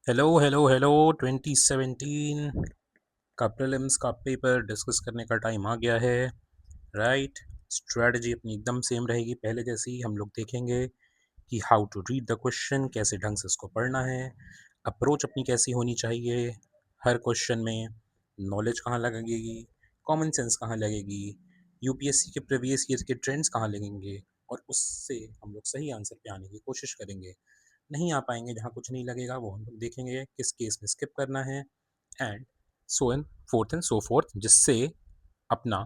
Hello hello hello 2017 का prelims का paper discuss करने का टाइम आ गया है। राइट। स्ट्रेटजी अपनी एकदम सेम रहेगी पहले जैसी। हम लोग देखेंगे कि how to read the question, कैसे ढंग से उसको पढ़ना है, अप्रोच अपनी कैसी होनी चाहिए हर क्वेश्चन में, नॉलेज कहाँ लगेगी, कॉमन सेंस कहाँ लगेगी, यूपीएससी के प्रीवियस ईयर के ट्रेंड्स कहाँ लगेंगे, और उससे हम लोग सही आंसर पे आने की कोशिश करेंगे। नहीं आ पाएंगे, जहाँ कुछ नहीं लगेगा वो हम लोग देखेंगे किस केस में स्किप करना है, and so and so forth, जिससे अपना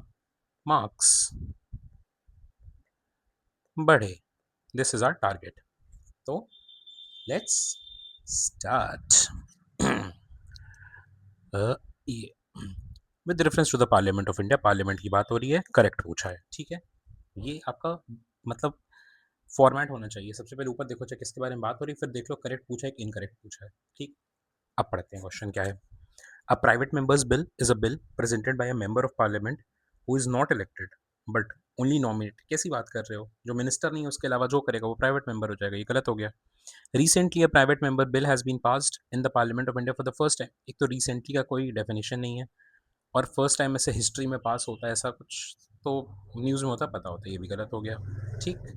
मार्क्स बढ़े। This is our target. तो लेट्स स्टार्ट। ये with reference to the parliament of India, parliament की बात हो रही है, करेक्ट पूछा है, ठीक है। ये आपका मतलब फॉर्मेट होना चाहिए। सबसे पहले ऊपर देखो चाहे किसके बारे में बात हो रही है, फिर देख लो करेक्ट पूछा है कि इनकरेक्ट पूछा है, ठीक। अब पढ़ते हैं क्वेश्चन क्या है। A private member's bill is a bill presented by a member of parliament who is not elected but only nominated। कैसी बात कर रहे हो, जो मिनिस्टर नहीं है उसके अलावा जो करेगा वो प्राइवेट मेंबर हो जाएगा, ये गलत हो गया। Recently a private member bill has been passed in the parliament of India for the first time. एक तो रिसेंटली का कोई डेफिनेशन नहीं है, और फर्स्ट टाइम ऐसे हिस्ट्री में पास होता है ऐसा कुछ तो न्यूज़ में होता पता होता है, ये भी गलत हो गया, ठीक।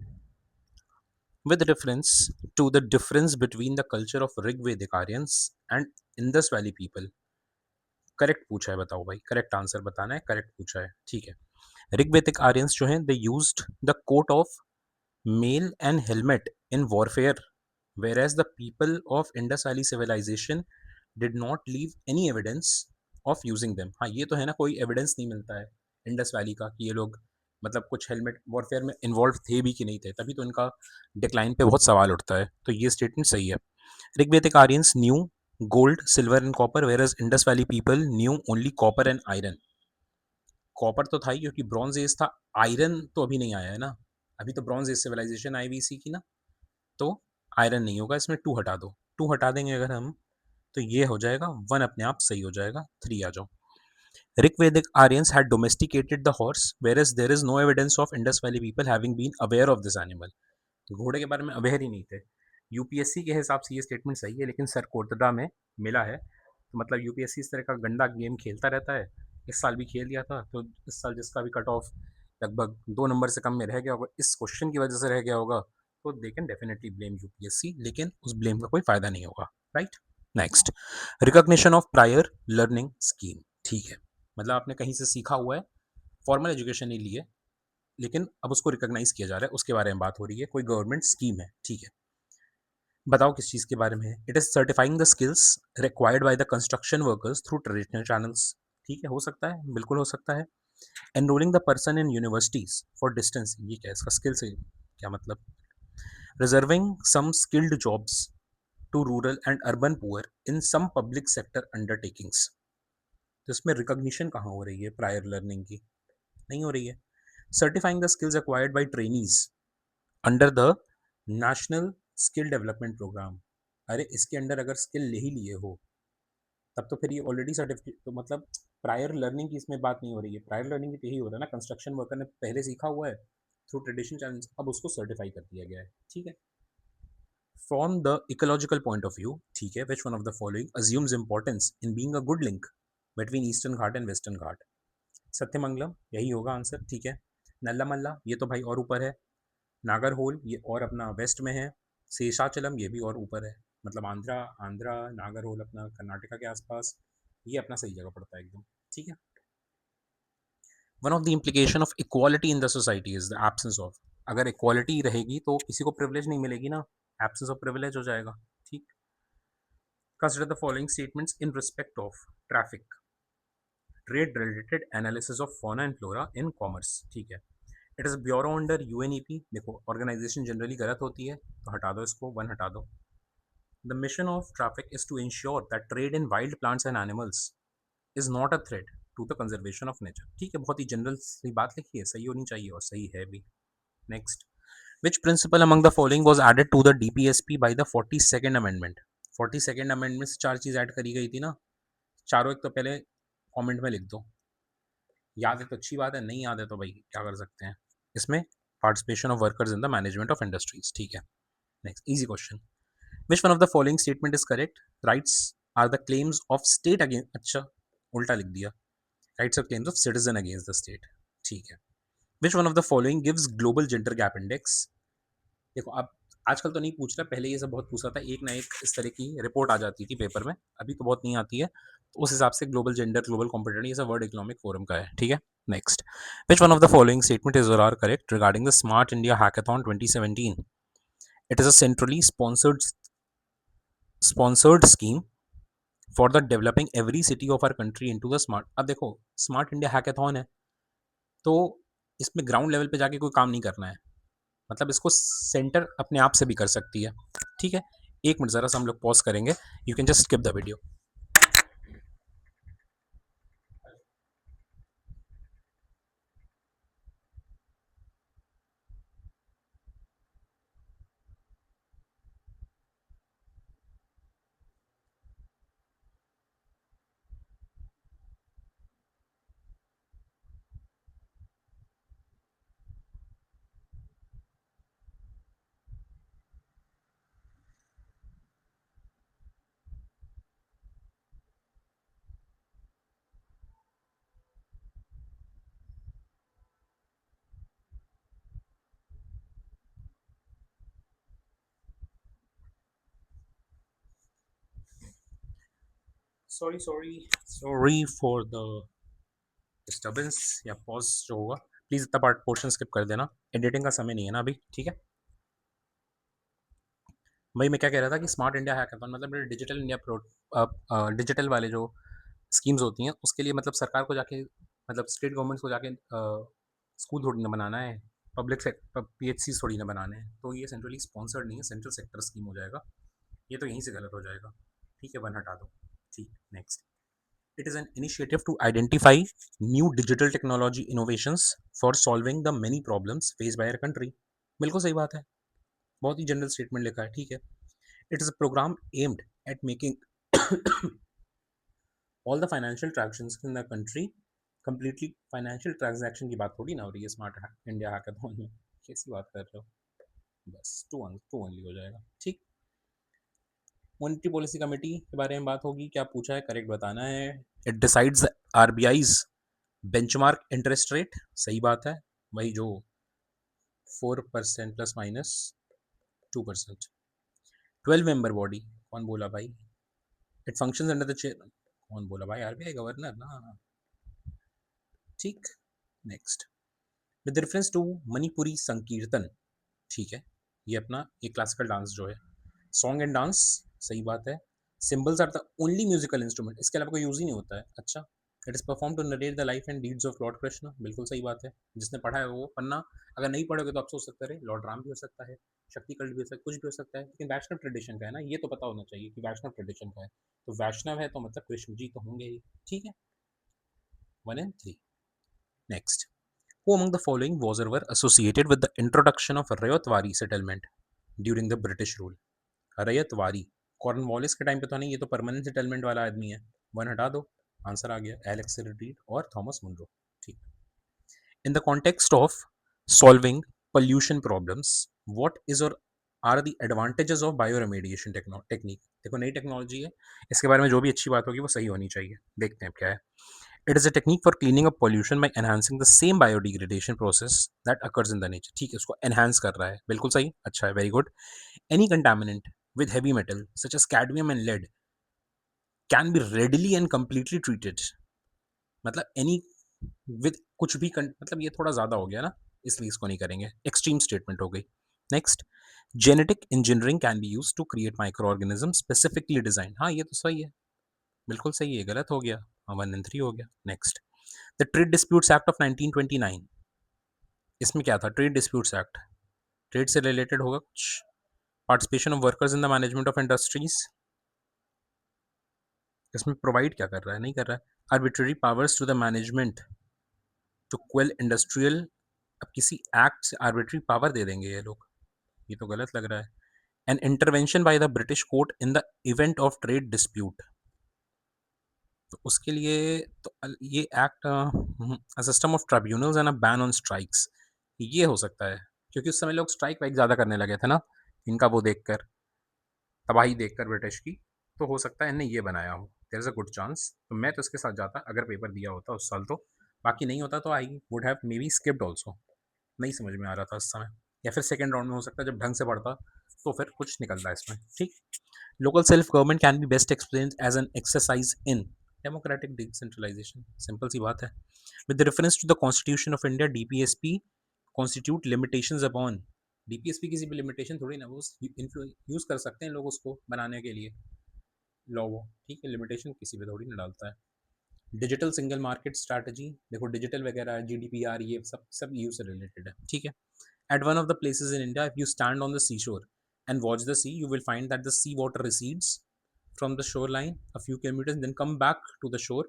With reference to the difference between the culture of Rigvedic Aryans and Indus Valley people, correct पूछा है, बताओ भाई, करेक्ट आंसर बताना है, करेक्ट पूछा है, ठीक है। ऋग्वेदिक आर्यंस जो हैं, they used the coat of mail and helmet in warfare, whereas the people of Indus Valley civilization did not leave any evidence of using them। हाँ, ये तो है ना, कोई एविडेंस नहीं मिलता है इंडस वैली का कि ये लोग मतलब कुछ हेलमेट वॉरफेयर में इन्वॉल्व थे भी कि नहीं थे, तभी तो इनका डिक्लाइन पे बहुत सवाल उठता है, तो ये स्टेटमेंट सही है। Rigvedic Aryans knew gold silver and copper, whereas Indus valley people knew only copper and iron. Copper तो था ही क्योंकि ब्रॉन्ज एज था, आयरन तो अभी नहीं आया है ना, अभी तो ब्रॉन्ज एज सिविलाइजेशन आई हुई इसी की ना, तो आयरन नहीं होगा इसमें, टू हटा दो, टू हटा देंगे अगर हम तो ये हो जाएगा वन, अपने आप सही हो जाएगा, थ्री आ जाओ। Rigvedic Aryans had domesticated the horse, whereas there is no evidence of Indus Valley people having been aware of this animal। घोड़े के बारे में अवेयर ही नहीं थे। यूपीएससी के हिसाब से ये स्टेटमेंट सही है, लेकिन सर कोटदा में मिला है, तो मतलब यूपीएससी इस तरह का गंदा गेम खेलता रहता है। इस साल भी खेल लिया था, तो इस साल जिसका भी कट ऑफ लगभग 2 नंबर से कम में रह गया होगा, इस क्वेश्चन की वजह से रह गया होगा, तो they can definitely blame UPSC, लेकिन उस ब्लेम का कोई फायदा नहीं होगा। Right. Next, recognition of prior learning scheme, ठीक है। मतलब आपने कहीं से सीखा हुआ है, फॉर्मल एजुकेशन नहीं ली है, लेकिन अब उसको रिकॉग्नाइज किया जा रहा है, उसके बारे में बात हो रही है, कोई गवर्नमेंट स्कीम है, ठीक है। बताओ किस चीज़ के बारे में है। It is certifying the skills required by the construction workers through traditional channels, ठीक है, हो सकता है, बिल्कुल हो सकता है। Enrolling the person in universities for distance, ये क्या है, इसका स्किल से क्या मतलब। Reserving some skilled jobs to rural and urban poor in some public sector undertakings, तो इसमें रिकॉग्निशन कहाँ हो रही है प्रायर लर्निंग की, नहीं हो रही है। Certifying the skills acquired by trainees under the national skill development programme, अरे इसके अंडर अगर स्किल ले ही लिए हो तब तो फिर ये ऑलरेडी सर्टिफिकेट, तो मतलब प्रायर लर्निंग की इसमें बात नहीं हो रही है। प्रायर लर्निंग की तो यही हो रहा है ना, कंस्ट्रक्शन वर्कर ने पहले सीखा हुआ है थ्रू ट्रेडिशनल चैनल्स, अब उसको सर्टिफाई कर दिया गया है, ठीक है। From the ecological point of view, ठीक है, which one of the following assumes importance in being a good link between eastern Ghat and western Ghat. Sathyamangalam यही होगा आंसर, ठीक है। नल्ला मल्ला ये तो भाई और ऊपर है, नागरहोल ये और अपना वेस्ट में है, शेषाचलम ये भी और ऊपर है, मतलब आंध्रा, आंध्रा नागरहोल अपना कर्नाटका के आसपास, ये अपना सही जगह पड़ता है एकदम, ठीक है। One of the implication of equality in the society is the absence of, अगर इक्वालिटी रहेगी तो किसी को प्रिविलेज नहीं मिलेगी ना, एब्सेंस ऑफ प्रिविलेज हो जाएगा, ठीक। Consider the following statements in respect of traffic, trade related analysis of fauna and flora in commerce, ठीक है। It is bureau under UNEP, देखो ऑर्गेनाइजेशन जनरली गलत होती है तो हटा दो इसको, वन हटा दो। The mission of traffic is to ensure that trade in wild plants and animals is not a threat to the conservation of nature, ठीक है, बहुत ही जनरल सी बात लिखी है, सही होनी चाहिए और सही है भी। Next, which principle among the following was added to the DPSP by the 42nd amendment. 42nd amendment से चार चीज़ ऐड करी गई थी ना, चारों एक तो पहले कमेंट में लिख दो, याद है तो अच्छी बात है, नहीं याद है तो भाई क्या कर सकते हैं। इसमें participation of workers in the management of industries, ठीक है। Next easy question, which one of the following statement is correct? Rights are the claims of state against, अच्छा उल्टा लिख दिया, rights of claims of citizen against the state, ठीक है। Which one of the following gives global gender gap index? देखो अब आजकल तो नहीं पूछ रहा, पहले ये सब बहुत पूछा था, एक ना एक इस तरह की रिपोर्ट आ जाती थी पेपर में, अभी तो बहुत नहीं आती है, तो उस हिसाब से ग्लोबल जेंडर, ग्लोबल कॉम्पिटिटिव, ये सब वर्ल्ड इकोनॉमिक फोरम का है, ठीक है। Next, which one of the following statement is or are correct regarding the smart India hackathon 2017? It is a centrally sponsored scheme for the developing every city of our country into the smart. अब देखो smart India hackathon है, तो इसमें ground level पे जाके कोई काम नहीं करना है, मतलब इसको सेंटर अपने आप से भी कर सकती है, ठीक है। एक मिनट ज़रा सा हम लोग पॉज करेंगे, you can just skip the video. Sorry for the disturbance या पॉज जो होगा, प्लीज़ इतना पार्ट पोर्शन स्किप कर देना, एडिटिंग का समय नहीं है ना अभी, ठीक है। भाई मैं क्या कह रहा था कि स्मार्ट इंडिया हैकाथॉन मतलब डिजिटल इंडिया प्रो डिजिटल वाले जो स्कीम्स होती हैं उसके लिए मतलब सरकार को जाके, मतलब स्टेट गवर्नमेंट्स को जाके स्कूल थोड़ी ना बनाना है, पब्लिक PHC थोड़ी ना बनाने हैं, तो ये सेंट्रली स्पॉन्सर्ड नहीं है, सेंट्रल सेक्टर स्कीम हो जाएगा, ये तो यहीं से गलत हो जाएगा, ठीक है, वन हटा दो, ठीक। Next, it is an initiative to identify new digital technology innovations for solving the many problems faced by our country। बिल्कुल सही बात है, बहुत ही जनरल स्टेटमेंट लिखा है, ठीक है। It is a programme aimed at making all the financial transactions in the country completely, financial transaction की बात थोड़ी ना हो रही है स्मार्ट इंडिया हैकाथॉन में, कैसी बात कर रहे हो, बस टू ओनली हो जाएगा, ठीक। मॉनेटरी पॉलिसी कमेटी के बारे में बात होगी, क्या पूछा है, करेक्ट बताना है। It decides RBI's benchmark interest rate, सही बात है, वही जो 4% प्लस माइनस 2%। 12 मेंबर बॉडी, कौन बोला भाई, it functions under the chair, कौन बोला भाई, RBI गवर्नर ना, ठीक। Next, with reference to Manipuri Sankirtan, ठीक है, ये अपना एक क्लासिकल डांस जो है, सॉन्ग एंड डांस, सही बात है। Symbols are the only musical instrument, इसके अलावा कोई यूज ही नहीं होता है, अच्छा। It is perform to narrate the life and deeds of lord Krishna, बिल्कुल सही बात है, जिसने पढ़ा है वो पढ़ना, अगर नहीं पढ़ोगे तो आप सोच सकते रहे लॉर्ड राम भी हो सकता है, शक्ति कल्ट भी हो सकता है, कुछ भी हो सकता है, लेकिन वैष्णव ट्रेडिशन का है ना, ये तो पता होना चाहिए कि वैष्णव ट्रेडिशन का है, तो वैष्णव है तो मतलब कृष्ण जी तो होंगे ही, ठीक है, 1 and 3। Next, who among the following was or were associated with the introduction of Rayatwari settlement during the British rule? Ryotwari, Cornwallis के टाइम पे तो नहीं, ये तो परमानेंट सेटलमेंट वाला आदमी है, वन हटा दो, आंसर आ गया एलेक्स रीड और थॉमस मुनरो, ठीक। In the context of solving pollution problems, what is or are the advantages of bioremediation technique? देखो नई टेक्नोलॉजी है, इसके बारे में जो भी अच्छी बात होगी वो सही होनी चाहिए, देखते हैं क्या है। It is a technique for cleaning up pollution bye enhancing the same biodegradation process that occurs in the nature, ठीक है, उसको एनहांस कर रहा है, बिल्कुल सही, अच्छा है, very good. Any contaminant with heavy metal such as cadmium and lead can be readily and completely treated, मतलब एनी विद कुछ भी मतलब ये थोड़ा ज़्यादा हो गया ना, इसलिए इसको नहीं करेंगे, एक्सट्रीम स्टेटमेंट हो गई। Next, genetic engineering can be use to create micro organism specifically design, हाँ ये तो सही है, बिल्कुल सही है, गलत हो गया, हाँ 1 and 3 हो गया। Next, the trade disputes act of 1929, इसमें क्या था, ट्रेड डिस्प्यूट्स एक्ट, ट्रेड से रिलेटेड होगा कुछ, participation of workers in the management of industries, इसमें प्रोवाइड क्या कर रहा है, नहीं कर रहा है, arbitrary powers to the management to quell industrial, अब किसी एक्ट से आर्बिट्ररी पावर दे देंगे ये लोग, ये तो गलत लग रहा है। An intervention by the British court in the event of trade dispute, तो उसके लिए तो ये act, system of tribunals and a ban on strikes, ये हो सकता है, क्योंकि उस समय लोग स्ट्राइक वाइक ज़्यादा करने लगे थे ना इनका वो देखकर, तबाही देखकर ब्रिटिश की, तो हो सकता है इनने ये बनाया हो। There is a good chance. तो मैं तो इसके साथ जाता अगर पेपर दिया होता उस साल तो। बाकी नहीं होता तो I would have maybe skipped also. नहीं समझ में आ रहा था उस समय। या फिर सेकंड राउंड में हो सकता है जब ढंग से पढ़ता तो फिर कुछ निकलता है इसमें। ठीक। Local self government can be best explained as an exercise in democratic decentralisation. Simple सी बात है। With reference to the constitution of India DPSP constitute limitations upon. DPSP किसी भी लिमिटेशन थोड़ी ना, वो यूज कर सकते हैं लोग उसको बनाने के लिए लॉ वो। ठीक है, लिमिटेशन किसी पे थोड़ी ना डालता है। डिजिटल सिंगल मार्केट स्ट्रैटेजी देखो, डिजिटल वगैरह जीडीपीआर ये सब सब यूज से रिलेटेड है। ठीक है। At one of the places in India, if you stand on the seashore and watch the sea, you will find that the sea water recedes from the shoreline a few kilometers and then come back to the shore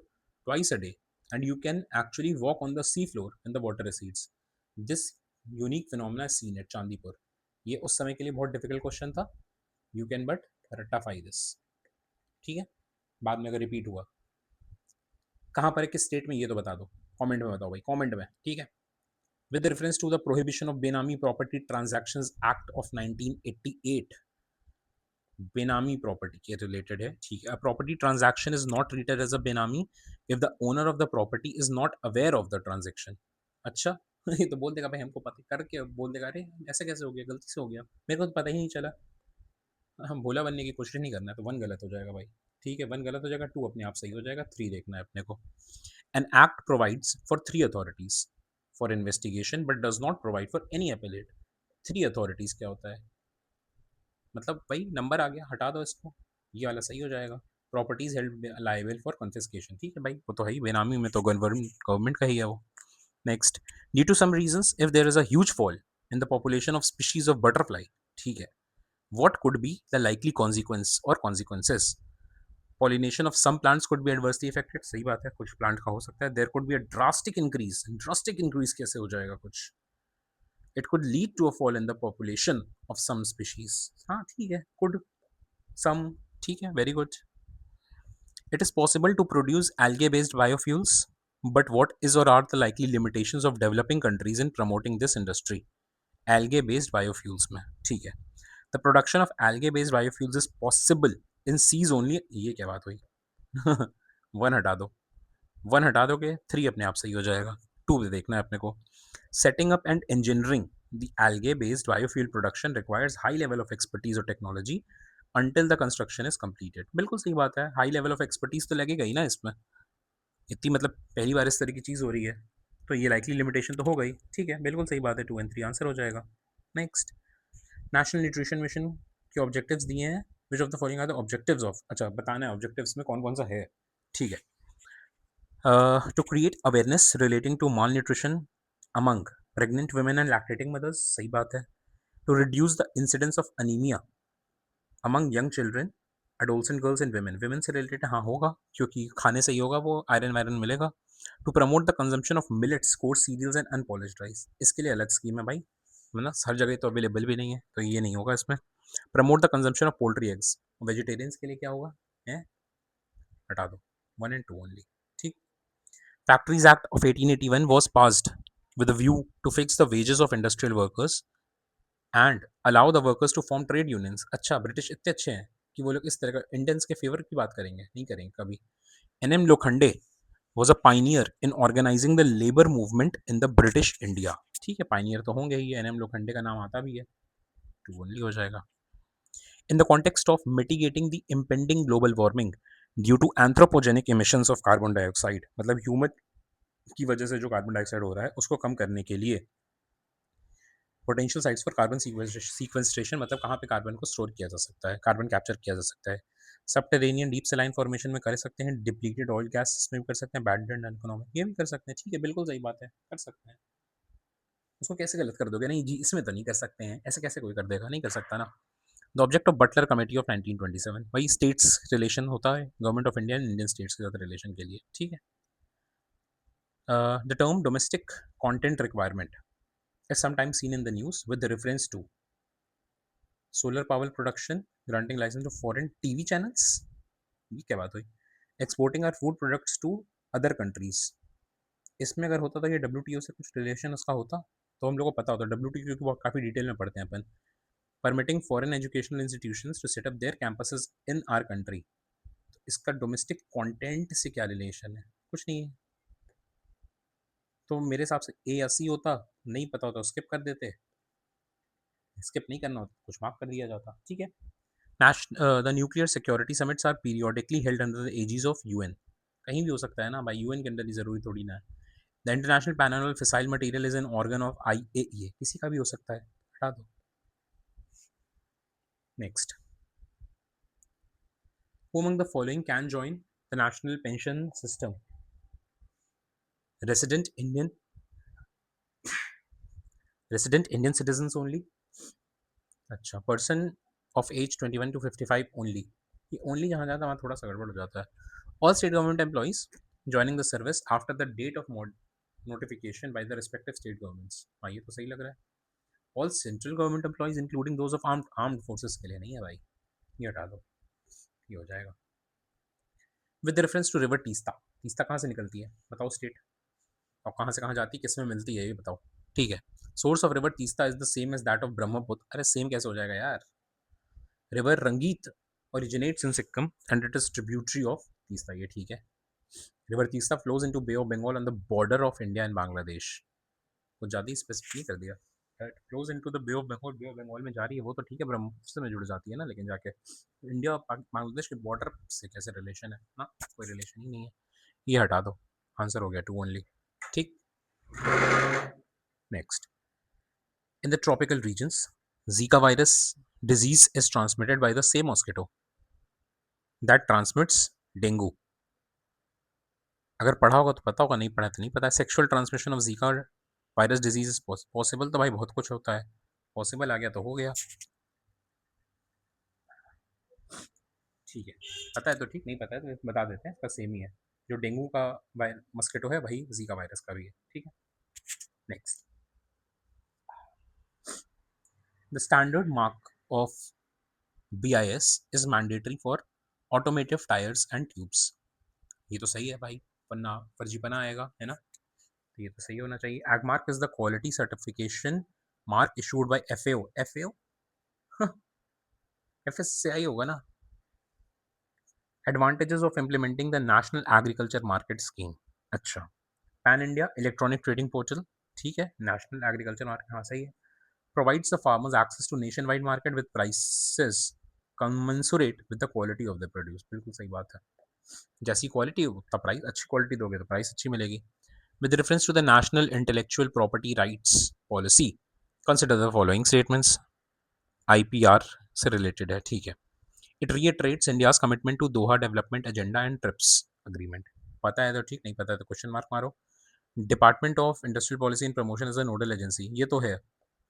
twice a day. And you can actually walk on the sea floor when the water recedes. This unique phenomena is seen at Chandipur. ये उस समय के लिए बहुत difficult question था। You can but रट्टाफाई this. ठीक है। बाद में अगर रिपीट हुआ कहाँ पर है, किस स्टेट में, ये तो बता दो। कमेंट में बताओ भाई, कमेंट में। ठीक है। With reference to the Prohibition of Benami Property Transactions Act of 1988, बेनामी प्रॉपर्टी के रिलेटेड है। ठीक है। Property transaction is not treated as a benami if the owner of the property is not aware of the transaction. अच्छा। ये तो बोल देगा भाई हमको पता करके, बोल देगा अरे ऐसे कैसे हो गया, गलती से हो गया, मेरे को तो पता ही नहीं चला। हम भोला बनने की कोशिश नहीं करना है, तो वन गलत हो जाएगा भाई। ठीक है, वन गलत हो जाएगा, टू अपने आप सही हो जाएगा, थ्री देखना है अपने को। An act provides for three authorities for investigation but does not provide for any appellate. Three authorities क्या होता है, मतलब भाई नंबर आ गया, हटा दो इसको, ये वाला सही हो जाएगा। Properties held liable for confiscation. ठीक है भाई, वो तो है ही, बेनामी में तो गवर्नमेंट का ही है वो। Next, due to some reasons if there is a huge fall in the population of species of butterfly. ठीक है। What could be the likely consequence or consequences. Pollination of some plants could be adversely affected. सही बात है, कुछ plant का हो सकता है। There could be a drastic increase. Drastic increase कैसे हो जाएगा कुछ। It could lead to a fall in the population of some species. हाँ ठीक है, कुड, सम, ठीक है, very good. It is possible to produce algae-based biofuels, but what is or are the likely limitations of developing countries in promoting this industry? Algae-based biofuels में, ठीक है। The production of algae-based biofuels is possible in seas only। ये क्या बात हुई। One हटा दो, one हटा दोगे थ्री अपने आप सही हो जाएगा, टू भी देखना है अपने को। Setting up and engineering the algae-based biofuel production requires high level of expertise or technology until the construction is completed। बिल्कुल सही बात है, हाई लेवल ऑफ एक्सपर्टीज तो लगेगा ही ना इसमें। इतनी मतलब पहली बार इस तरह की चीज़ हो रही है, तो ये लाइकली लिमिटेशन तो हो गई। ठीक है, बिल्कुल सही बात है, 2 एंड 3 आंसर हो जाएगा। नेक्स्ट, नेशनल न्यूट्रिशन मिशन के ऑब्जेक्टिव्स दिए हैं। Which of the following are the objectives of, अच्छा बताना है ऑब्जेक्टिव्स में कौन कौन सा है। ठीक है। To create awareness relating to malnutrition among pregnant women and lactating mothers. सही बात है। To reduce the incidence of anaemia among young children adolescent girls and women. Women से रिलेटेड हाँ होगा, क्योंकि खाने से ही होगा, वो आयरन वायरन मिलेगा। To promote the consumption of millets coarse cereals and unpolished rice. इसके लिए अलग स्कीम है भाई, वरना हर जगह तो अवेलेबल भी नहीं है, तो ये नहीं होगा इसमें। Promote the consumption of poultry eggs. Vegetarians के लिए क्या होगा है, हटा दो, वन एंड टू ओनली। ठीक। Factories act of 1881 was passed with a view to fix the wages of industrial workers and allow the workers to form trade unions। अच्छा, British इतने अच्छे हैं कि वो लोग इस तरह का इंडियंस के फेवर की बात करेंगे, नहीं करेंगे कभी। N M Lokhande was a pioneer in organising the labour movement in the British India. ठीक है, पाइनियर तो होंगे ही, एन एम लोखंडे का नाम आता भी है, टू ओनली हो जाएगा। In the context of mitigating the impending global warming due to anthropogenic emissions of carbon dioxide, मतलब ह्यूमन की वजह से जो कार्बन डाइऑक्साइड हो रहा है उसको कम करने के लिए पोटेंशियल साइट्स फॉर कार्बन सीक्वेंस्ट्रेशन, मतलब कहाँ पे कार्बन को स्टोर किया जा सकता है, कार्बन कैप्चर किया जा सकता है। सबटेरेनियन डीप सेलाइन फॉर्मेशन में कर सकते हैं, डिप्लीटेड ऑयल गैस में भी कर सकते हैं, बैडन इकोनॉमिक ये भी कर सकते हैं। ठीक है, बिल्कुल सही बात है, कर सकते हैं। उसको कैसे गलत कर दोगे, नहीं जी इसमें तो नहीं कर सकते हैं, ऐसे कैसे कोई कर देगा, नहीं कर सकता ना। The object of Butler committee of 1927, वही स्टेट्स रिलेशन होता है, government of India and Indian states के साथ रिलेशन के लिए। ठीक है। The term domestic content requirement is sometimes seen in the news with the reference to solar power production granting license to foreign TV channels। ये क्या बात हुई। Exporting our food products to other countries, इसमें अगर होता था कि W से कुछ रिलेशन उसका होता तो हम लोग को पता होता। डब्ल्यू क्योंकि बहुत काफ़ी डिटेल में पढ़ते हैं अपन। Permitting foreign educational institutions to set up their campuses in our country. इसका डोमेस्टिक कंटेंट से क्या रिलेशन है? कुछ नहीं है। तो मेरे हिसाब से ए या सी होता, नहीं पता होता स्किप कर देते, स्किप नहीं करना होता कुछ मार्क कर दिया जाता, ठीक है। The nuclear security summits are periodically held under the aegis of UN. कहीं भी हो सकता है ना भाई, यूएन के अंदर ही जरूरी थोड़ी ना है। The international panel on fissile material is an organ of IAEA, किसी का भी हो सकता है, हटा दो। Next, who among the following can join the national pension system? Resident Indian, resident Indian citizens only. अच्छा, person of age 21 to 55 only. ये ओनली जहाँ जाता है वहाँ थोड़ा सा गड़बड़ हो जाता है। All state government employees joining the service after the date of notification by the respective state governments. हाँ, ये तो सही लग रहा है। All central government employees including those of armed forces के लिए नहीं है भाई, ये हटा दो, ये हो जाएगा। With reference to river Teesta, Teesta कहाँ से निकलती है बताओ स्टेट, और कहाँ से कहाँ जाती है, किस में मिलती है ये बताओ, ठीक है। Source of river Teesta is the same as that of Brahmaputra. अरे सेम कैसे हो जाएगा यार, रिवर रंगीत originates in Sikkim and it is tributary of Teesta, ये ठीक है। River Teesta flows into Bay of Bengal on the border of India and Bangladesh। कुछ ज़्यादा ही स्पेसिफिक नहीं कर दिया। It flows into the Bay of Bengal, Bay of Bengal में जा रही है वो तो ठीक है, ब्रह्मपुत्र में जुड़ जाती है ना, लेकिन जाके इंडिया और बांग्लादेश के बॉर्डर से कैसे रिलेशन है ना, कोई रिलेशन ही नहीं है, ये हटा दो। आंसर हो गया 2 ओनली, ठीक। Next, in the tropical regions Zika virus disease is transmitted by the same mosquito that transmits dengue। अगर पढ़ा होगा तो पता होगा, नहीं पढ़ा तो नहीं पता। Sexual transmission of Zika virus disease is possible, तो भाई बहुत कुछ होता है, पॉसिबल आ गया तो हो गया, ठीक है। पता है तो ठीक, नहीं पता है तो बता देते हैं, इसका सेम ही है। जो डेंगू का मस्किटो है वही जीका वायरस का भी है, ठीक है। Next, the standard mark of BIS is mandatory for automotive tyres and tubes. ये तो सही है भाई, वरना फर्जीपना आएगा, है ना, तो ये तो सही होना चाहिए। Agmark is the quality certification mark issued by FAO। FAO FSCI होगा ना। Advantages of implementing the national agriculture market scheme. अच्छा, pan India electronic trading portal, ठीक है। नेशनल एग्रीकल्चर मार्केट, हाँ सही है। Provides the farmers access to nationwide market with prices commensurate with the quality of the produce। बिल्कुल सही बात है, जैसी क्वालिटी उतना प्राइस, अच्छी क्वालिटी दोगे तो प्राइस अच्छी मिलेगी। With reference to the national intellectual property rights policy consider the following statements. IPR से रिलेटेड है, ठीक है। It reiterates India's commitment to Doha development agenda and TRIPS agreement. पता है तो ठीक, नहीं पता है तो क्वेश्चन मार्क मारो। Department of industrial policy and promotion is a nodal agency, ये तो है,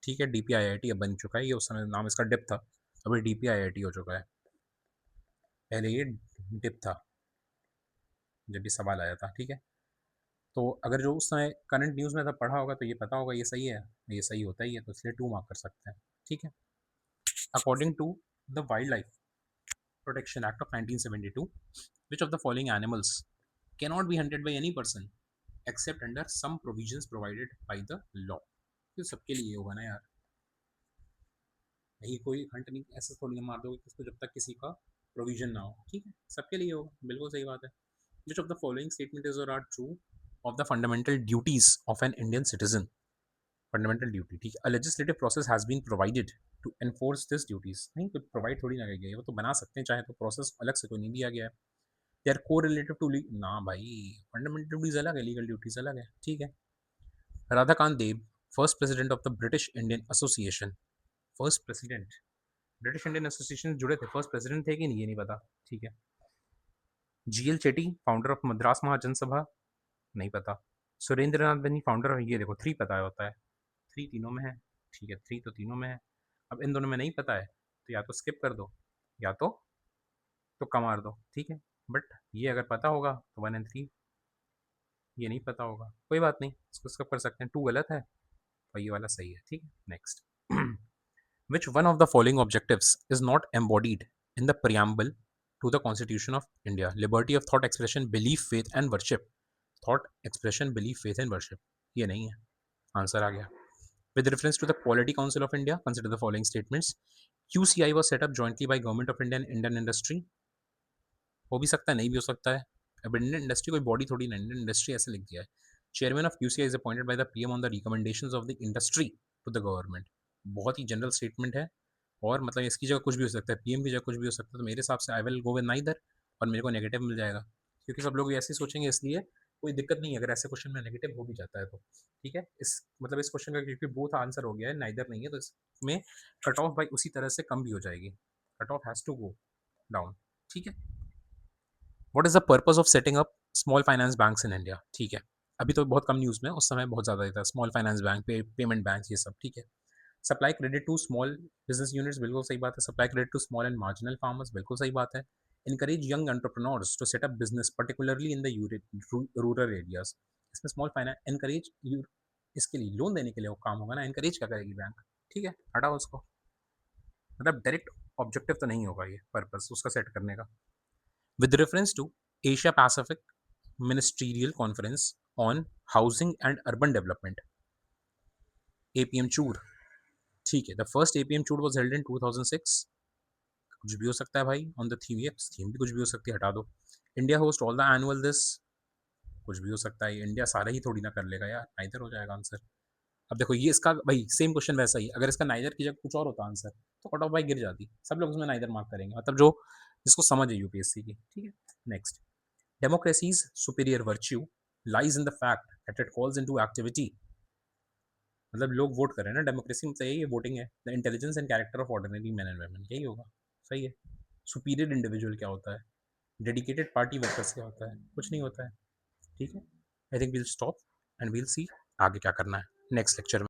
ठीक है। DPIIT अब बन चुका है, ये उस समय नाम इसका डिप था, अभी DPIIT हो चुका है, पहले ये डिप था जब ये सवाल आया था, ठीक है। तो अगर जो उस समय करंट न्यूज़ में था पढ़ा होगा तो ये पता होगा ये सही है, ये सही होता ही है, तो इसलिए 2 मार्क कर सकते हैं, ठीक है। According to the wild life protection act of 1972, which of the following animals can not be hunted by any person except under some provisions provided by the law. तो सबके लिए होगा ना यार, नहीं कोई हंट नहीं ऐसा थोड़ी ना मार दोगे किसको जब तक किसी का प्रोविजन ना हो, ठीक है, सबके लिए होगा, बिल्कुल सही बात है। Which of the following statement is or are true of the fundamental duties of an Indian citizen। Fundamental duty, ठीक है। A legislative process has been provided to enforce these duties। नहीं कोई प्रोवाइड थोड़ी ना किया गया है, वो तो बना सकते हैं चाहे, तो प्रोसेस अलग से कोई नहीं दिया गया है। They are correlative to ना भाई, फंडामेंटल ड्यूटीज अलग है, लीगल ड्यूटीज अलग है, ठीक है। Radhakanta Deb first president of the British Indian association. First president British Indian association जुड़े थे, फर्स्ट प्रेसिडेंट थे कि नहीं ये नहीं पता, ठीक है। GL Chetty founder of Madras Mahajan Sabha, नहीं पता। सुरेंद्र नाथ बनी फाउंडर, ये देखो 3 पता होता है, 3 तीनों में है, ठीक है, 3 तो तीनों में है। अब इन दोनों में नहीं पता है तो या तो स्किप कर दो या तो तुक्का मार दो, ठीक है। बट ये अगर पता होगा तो 1 एंड 3, ये नहीं पता होगा कोई बात नहीं, इसको स्किप कर सकते हैं। 2 गलत है और ये वाला सही है, ठीक है। Next, which one of the following objectives is not embodied in the preamble to the constitution of India. Liberty of thought expression, belief, faith and worship. Thought expression, belief, faith and worship, ये नहीं है, answer आ गया। With reference to the Quality Council of India, consider the following statements. QCI was set up jointly by Government of India and Indian industry. हो भी सकता है, नहीं भी हो सकता है. अब इंडियन इंडस्ट्री कोई बॉडी थोड़ी ना, इंडियन इंडस्ट्री ऐसे लिख दिया है. Chairman of QCI is appointed by the PM on the recommendations of the industry to the government. बहुत ही जनरल स्टेटमेंट है और मतलब इसकी जगह कुछ भी हो सकता है, पीएम की जगह कुछ भी हो सकता है. तो मेरे हिसाब से I will go with neither और मेरे को नेगेटिव मिल जाएगा, क्योंकि सब लोग ऐसे ही सोचेंगे, इसलिए कोई दिक्कत नहीं है अगर ऐसे क्वेश्चन में नेगेटिव हो भी जाता है तो. ठीक है, इस मतलब इस क्वेश्चन का क्योंकि बोथ आंसर हो गया है, नाइदर नहीं है, तो इसमें कट ऑफ भाई उसी तरह से कम भी हो जाएगी. Cut off has to go down. ठीक है. What is the purpose of setting up small finance banks in India? ठीक है, अभी तो बहुत कम न्यूज़ में, उस समय बहुत ज़्यादा था small finance bank, payment bank, ये सब. ठीक है. Supply credit to small business units, बिल्कुल सही बात है. Supply credit to small and marginal farmers, बिल्कुल सही बात है. Encourage young entrepreneurs to set up business particularly in the rural areas. इसमें स्मॉल फाइनेंस एनकरेज, इसके लिए लोन देने के लिए वो काम होगा ना, एनकरेज क्या करेगी बैंक. ठीक है, हटाओ उसको. मतलब डायरेक्ट ऑब्जेक्टिव तो नहीं होगा ये पर्पस उसका सेट करने का. With reference to Asia Pacific Ministerial Conference on Housing and Urban Development, APM चूर. ठीक है, द फर्स्ट APM चूर वॉज हेल्ड इन 2006. कुछ भी हो सकता है भाई, ऑन द थीम, ये थीम भी कुछ भी हो सकती है, हटा दो. India host all the annual this, कुछ भी हो सकता है, इंडिया सारा ही थोड़ी ना कर लेगा यार, नाइदर हो जाएगा आंसर. अब देखो ये इसका भाई सेम क्वेश्चन वैसा ही, अगर इसका नाइदर की जगह कुछ और होता आंसर तो कट ऑफ भाई गिर जाती, सब लोग उसमें नाइदर मार्क करेंगे, मतलब जो जिसको समझ है यूपीएससी की. ठीक है. Next. Democracy's superior virtue lies in the fact that it calls into activity. मतलब लोग वोट कर रहे हैं ना, डेमोक्रेसी मतलब यही है, वोटिंग है. The intelligence and character of ordinary man and women, यही होगा. सही है. सुपीरियर इंडिविजुअल क्या होता है? डेडिकेटेड पार्टी वर्कर्स क्या होता है? कुछ नहीं होता है. ठीक है. I think will stop and will see आगे क्या करना है नेक्स्ट लेक्चर में.